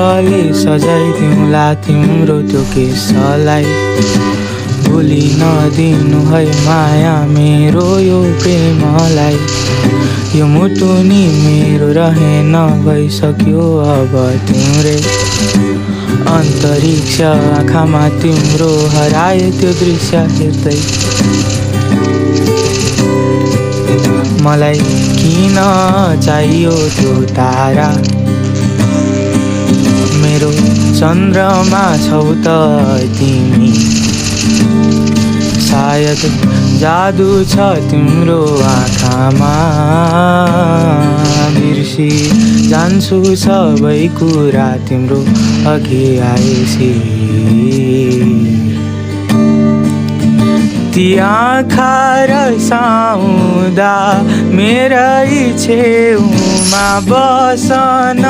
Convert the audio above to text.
फुलले सजाइदिउँला तिम्रो त्यो केशलाई। भुलि नदिनु है माया मेरो यो प्रेमलाई। यो मुटुनी मेरो रहेन भइसक्यो अब तिम्रै। अन्तरिक्ष आँखामा तिम्रो हराए त्यो दृश्य हेर्दै। मलाई किन चाहियो त्यो तारा, मेरो चन्द्रमा छौ त तिमी। सायद जादु छ तिम्रो आँखामा, बिर्सी जान्छु सबै कुरा तिम्रो अघि आएपछि। ती आँखा रसाउँदा मेरै छेउमा बसन।